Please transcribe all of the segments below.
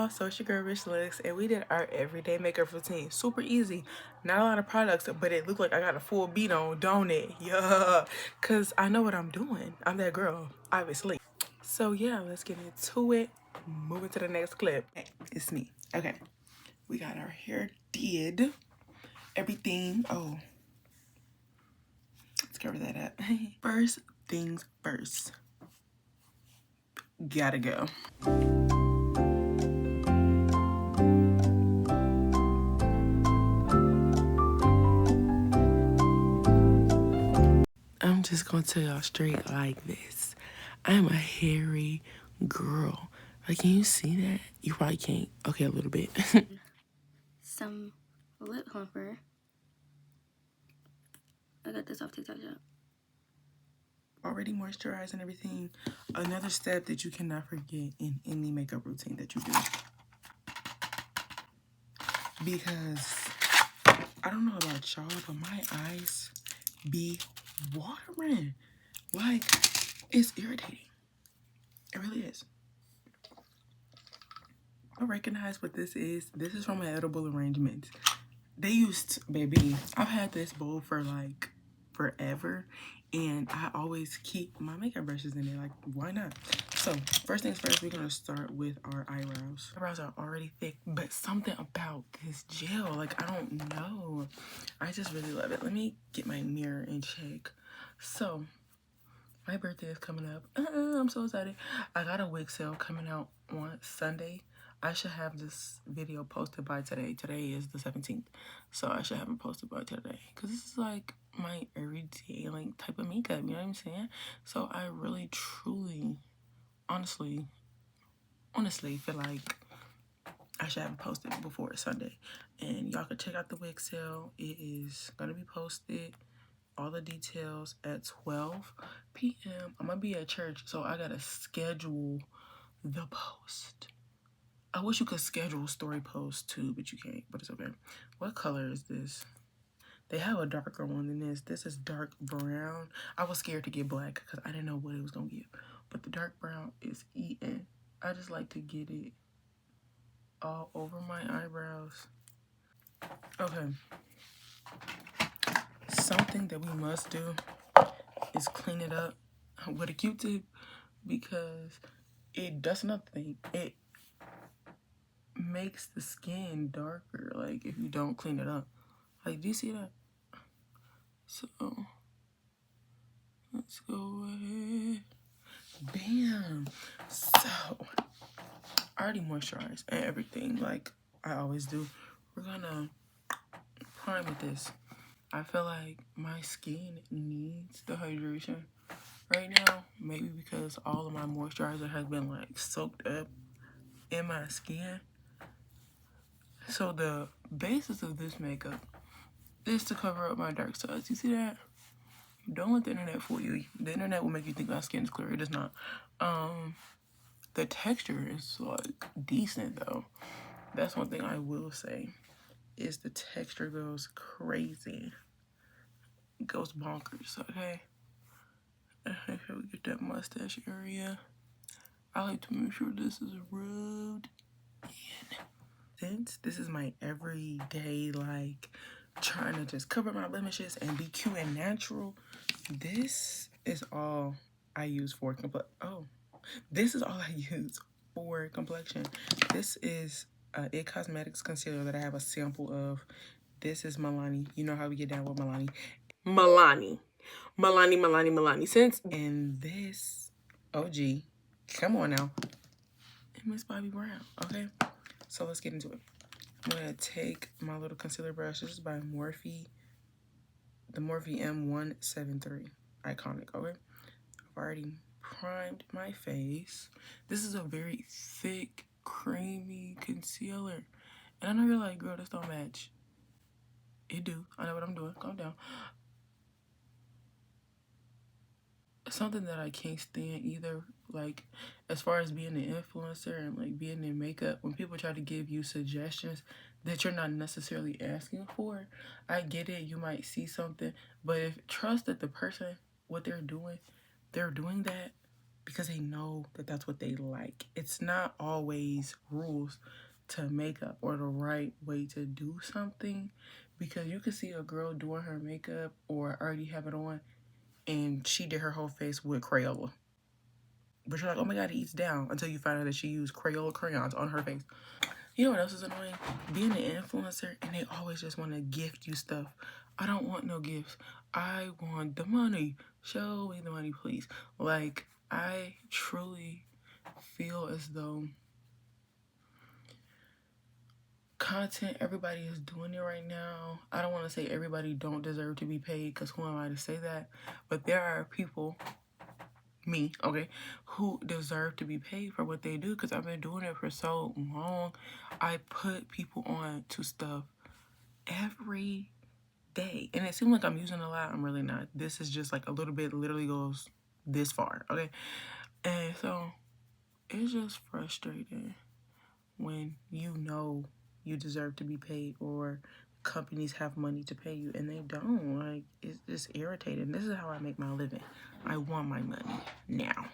y'all, so it's your girl Rich Looks, and we did our everyday makeup routine. Super easy, not a lot of products, but it looked like I got a full beat on, don't it? Yeah, cause I know what I'm doing. I'm that girl, obviously. So yeah, let's get into it. Moving to the next clip. Hey, it's me. Okay, we got our hair did, everything. Oh, let's cover that up. First things first, gotta go. I'm just gonna tell y'all straight like this. I am a hairy girl. Like, can you see that? You probably can't. Okay, a little bit. Some lip plumper. I got this off TikTok shop. Already moisturized and everything. Another step that you cannot forget in any makeup routine that you do. Because I don't know about y'all, but my eyes be watering. Like, it's irritating. It really is. I recognize what this is. This is from my Edible Arrangements. They used, baby, I've had this bowl for like forever, and I always keep my makeup brushes in there. Like, why not? So first things first, we're gonna start with our eyebrows. Eyebrows are already thick, but something about this gel, like, I don't know, I just really love it. Let me get my mirror and check. So my birthday is coming up. I'm so excited. I got a wig sale coming out on Sunday. I should have this video posted by today. Today is the 17th. So I should have it posted by today. Because this is like my everyday like type of makeup. You know what I'm saying? So I really, truly, honestly feel like I should have it posted before Sunday. And y'all can check out the wig sale. It is going to be posted, all the details, at 12 p.m. I'm gonna be at church, so I gotta schedule the post. I wish you could schedule story posts too, but you can't, but it's okay. What color is this? They have a darker one than this. This is dark brown. I was scared to get black because I didn't know what it was gonna give, but the dark brown is eaten. I just like to get it all over my eyebrows. Okay. Something that we must do is clean it up with a Q-tip, because it does nothing. It makes the skin darker, like, if you don't clean it up. Like, do you see that? So let's go ahead. Bam. So I already moisturized and everything, like I always do. We're gonna prime with this. I feel like my skin needs the hydration right now, maybe because all of my moisturizer has been like soaked up in my skin. So the basis of this makeup is to cover up my dark spots. You see that? Don't let the internet fool you. The internet will make you think my skin is clear. It is not. The texture is like decent though. That's one thing I will say, is the texture goes crazy. It goes bonkers, okay? Here we get that mustache area. I like to make sure this is rubbed in. Since this is my everyday, like, trying to just cover my blemishes and be cute and natural, this is all I use for this is all I use for complexion. This is It Cosmetics concealer that I have a sample of. This is Milani. You know how we get down with Milani. Milani. Since, and this OG, come on now, and Miss Bobbi Brown. Okay, so let's get into it. I'm gonna take my little concealer brush. This is by Morphe, the Morphe M173, iconic. Okay, I've already primed my face. This is a very thick, creamy concealer, and I know you're like, girl, this don't match. It do. I know what I'm doing. Calm down. Something that I can't stand either, like, as far as being an influencer and like being in makeup, when people try to give you suggestions that you're not necessarily asking for. I get it, you might see something, but trust that the person, what they're doing that because they know that that's what they like. It's not always rules to makeup or the right way to do something, because you could see a girl doing her makeup or already have it on and she did her whole face with Crayola. But you're like, oh my god, it eats down, until you find out that she used Crayola crayons on her face. You know what else is annoying? Being an influencer and they always just want to gift you stuff. I don't want no gifts. I want the money. Show me the money, please. Like, I truly feel as though content, everybody is doing it right now. I don't want to say everybody don't deserve to be paid, because who am I to say that? But there are people, me, okay, who deserve to be paid for what they do, because I've been doing it for so long. I put people on to stuff every day, and it seems like I'm using a lot. I'm really not. This is just like a little bit, literally goes this far, okay? And so it's just frustrating when you know you deserve to be paid, or companies have money to pay you and they don't. Like, it's just irritating. This is how I make my living. I want my money now.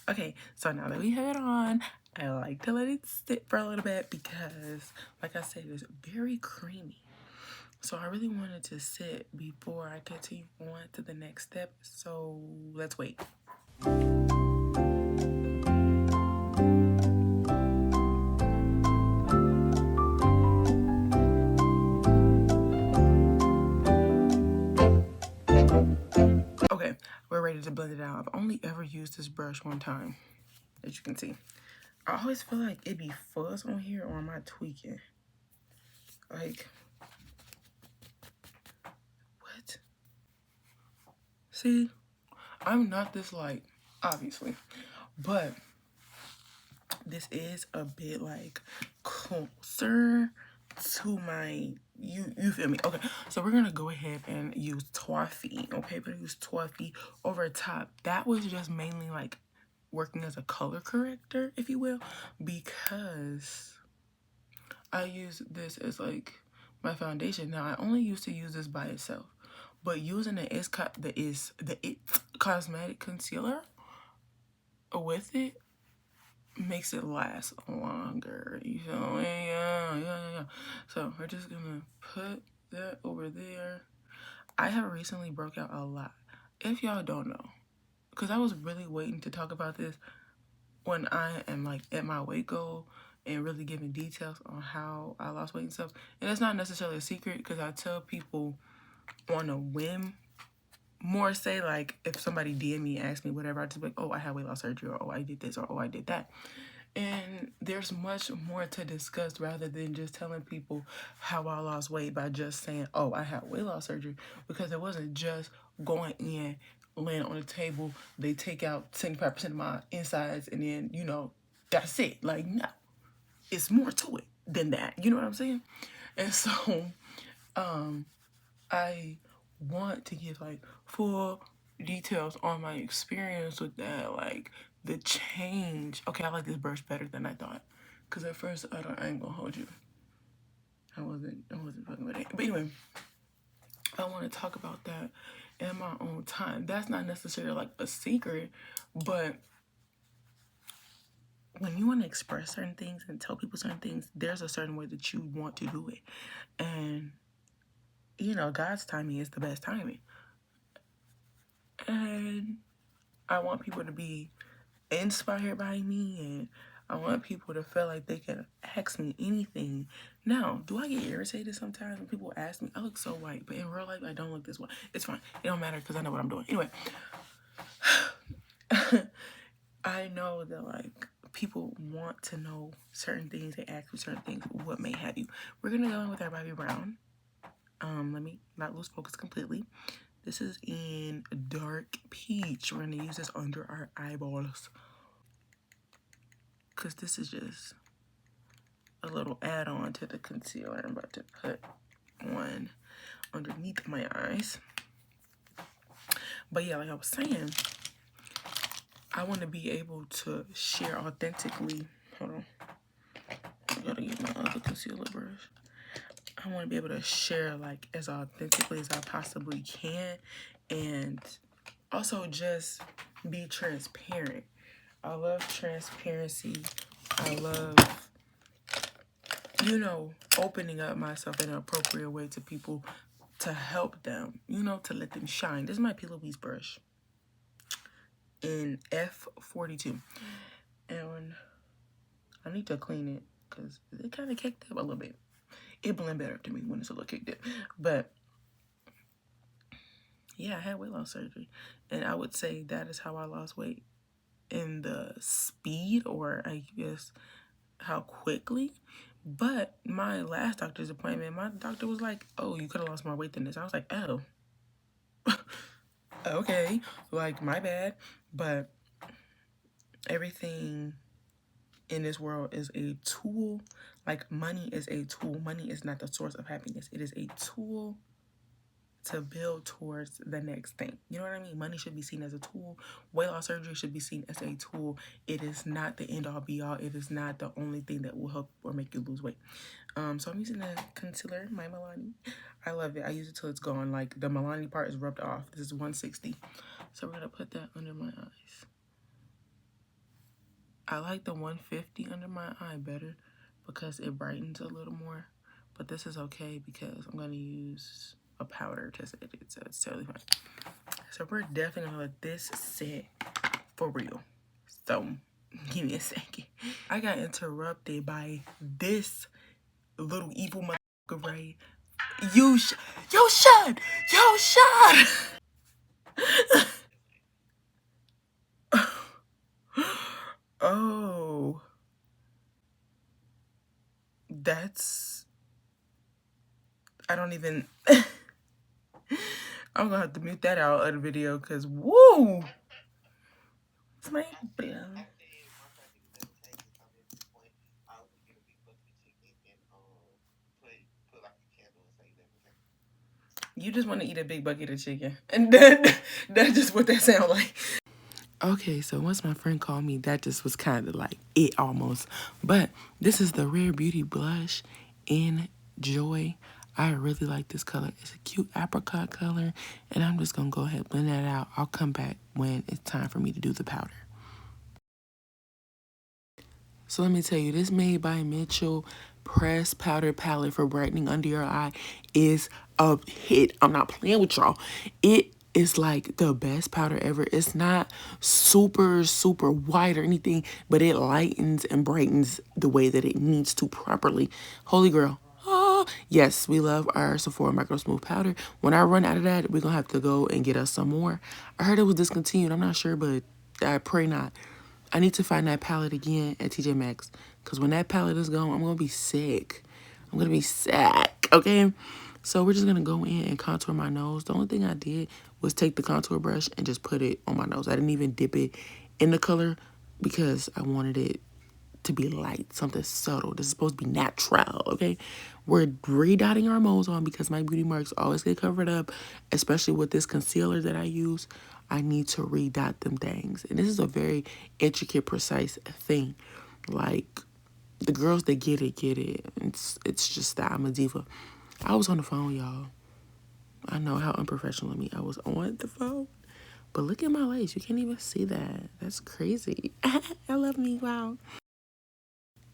Okay, so now that we have it on, I like to let it sit for a little bit because, like I said, it's very creamy. So I really wanted to sit before I continue on to the next step. So let's wait. Okay, we're ready to blend it out. I've only ever used this brush one time, as you can see. I always feel like it be fuzz on here, or am I tweaking? Like, what? See, I'm not this light, obviously, but this is a bit like closer to my, you feel me? Okay, so we're gonna go ahead and use Toffee. Okay, we're gonna use Toffee over top. That was just mainly like working as a color corrector, if you will, because I use this as like my foundation. Now, I only used to use this by itself, but using the It Cosmetic concealer with it makes it last longer. You feel me? Yeah. So we're just gonna put that over there. I have recently broke out a lot. If y'all don't know, because I was really waiting to talk about this when I am like at my weight goal and really giving details on how I lost weight and stuff. And it's not necessarily a secret, because I tell people on a whim. More say like if somebody DM me, ask me whatever, I just be like, oh, I had weight loss surgery, or oh, I did this, or oh, I did that. And there's much more to discuss rather than just telling people how I lost weight by just saying, oh, I had weight loss surgery, because it wasn't just going in, laying on the table, they take out 75% of my insides, and then, you know, that's it. Like, no, it's more to it than that. You know what I'm saying? And so, I want to give like full details on my experience with that, like the change. Okay, I like this brush better than I thought, because at first I ain't gonna hold you, I wasn't fucking with it. But anyway, I want to talk about that in my own time. That's not necessarily like a secret, but when you want to express certain things and tell people certain things, there's a certain way that you want to do it. And you know, God's timing is the best timing. And I want people to be inspired by me, and I want people to feel like they can ask me anything. Now, do I get irritated sometimes when people ask me? I look so white, but in real life, I don't look this white. It's fine. It don't matter, because I know what I'm doing. Anyway, I know that like people want to know certain things. They ask me certain things. What may have you. We're gonna go in with our Bobbi Brown. Let me not lose focus completely. This is in Dark Peach. We're gonna use this under our eyeballs, because this is just a little add-on to the concealer I'm about to put on underneath my eyes. But yeah, like I was saying, I want to be able to share authentically. Hold on, I gotta get my other concealer brush. I want to be able to share like as authentically as I possibly can, and also just be transparent. I love transparency. I love, you know, opening up myself in an appropriate way to people to help them, you know, to let them shine. This is my P. Louise brush in F42. And I need to clean it because it kind of kicked up a little bit. It blend better to me when it's a little kicked up. But yeah, I had weight loss surgery. And I would say that is how I lost weight. In the speed, or I guess how quickly. But my last doctor's appointment, my doctor was like, oh, you could have lost more weight than this. I was like, oh, okay, like, my bad. But everything in this world is a tool. Like, money is a tool. Money is not the source of happiness. It is a tool to build towards the next thing. You know what I mean? Money should be seen as a tool. Weight loss surgery should be seen as a tool. It is not the end all be all. It is not the only thing that will help or make you lose weight. So I'm using the concealer, my Milani. I love it. I use it till it's gone. Like, the Milani part is rubbed off. This is 160. So we're gonna put that under my eyes. I like the 150 under my eye better because it brightens a little more. But this is okay because I'm gonna use a powder to set it, so it's totally fine. So we're definitely gonna let this sit for real. So give me a second. I got interrupted by this little evil motherfucker, right? Yo, shut! Oh, that's, I don't even. I'm gonna have to mute that out of the video because, woo! It's my blow. You just want to eat a big bucket of chicken. And that's just what that sounds like. Okay, so once my friend called me, that just was kind of like it almost. But this is the Rare Beauty blush in Joy. I really like this color. It's a cute apricot color. And I'm just going to go ahead and blend that out. I'll come back when it's time for me to do the powder. So let me tell you, this Made by Mitchell Pressed Powder Palette for brightening under your eye is a hit. I'm not playing with y'all. It is like the best powder ever. It's not super, super white or anything, but it lightens and brightens the way that it needs to properly. Holy girl. Oh, yes, we love our Sephora Micro Smooth Powder. When I run out of that, we're going to have to go and get us some more. I heard it was discontinued. I'm not sure, but I pray not. I need to find that palette again at TJ Maxx. Because when that palette is gone, I'm going to be sick. I'm going to be sick, okay? So we're just going to go in and contour my nose. The only thing I did was take the contour brush and just put it on my nose. I didn't even dip it in the color because I wanted it to be light, something subtle. This is supposed to be natural, okay? We're redotting our moles on because my beauty marks always get covered up, especially with this concealer that I use. I need to redot them things. And this is a very intricate, precise thing. Like, the girls that get it, get it. It's just that I'm a diva. I was on the phone, y'all. I know how unprofessional of me. I was on the phone. But look at my lace. You can't even see that. That's crazy. I love me. Wow.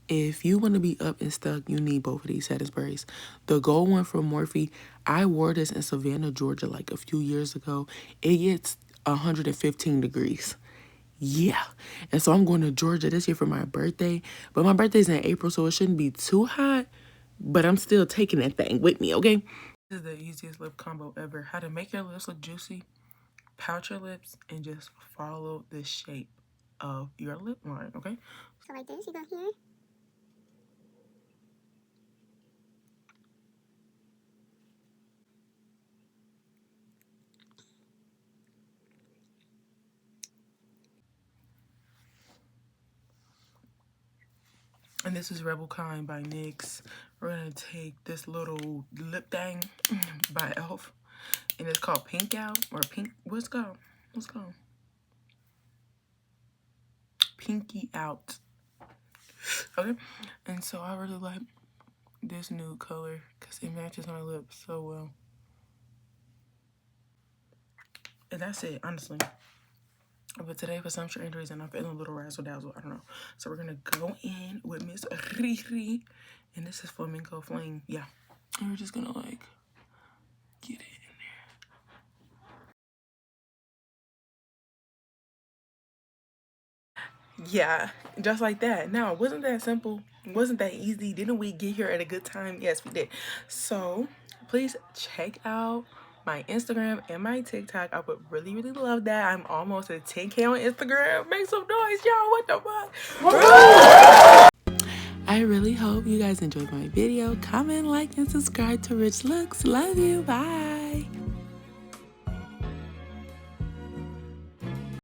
If you want to be up and stuck, you need both of these setting sprays. The gold one from Morphe, I wore this in Savannah, Georgia like a few years ago. It gets 115 degrees. Yeah. And so I'm going to Georgia this year for my birthday. But my birthday's in April, so it shouldn't be too hot. But I'm still taking that thing with me, okay? This is the easiest lip combo ever. How to make your lips look juicy, pout your lips, and just follow the shape of your lip line, okay? So like this, you go here. And this is Rebel Kind by NYX. We're gonna take this little lip thing by e.l.f. And it's called Pink Out, or Pink, what's it called? What's it called? Pinky Out. Okay, and so I really like this nude color because it matches my lips so well. And that's it, honestly. But today, for some strange reason, I'm feeling a little razzle-dazzle. I don't know. So we're going to go in with Miss Riri. And this is Flamingo Flame. Yeah. And we're just going to, like, get it in there. Yeah. Just like that. Now, wasn't that simple? Wasn't that easy? Didn't we get here at a good time? Yes, we did. So, please check out my Instagram and my TikTok. I would really, really love that. I'm almost at 10K on Instagram. Make some noise, y'all. What the fuck? I really hope you guys enjoyed my video. Comment, like, and subscribe to Rich Looks. Love you. Bye.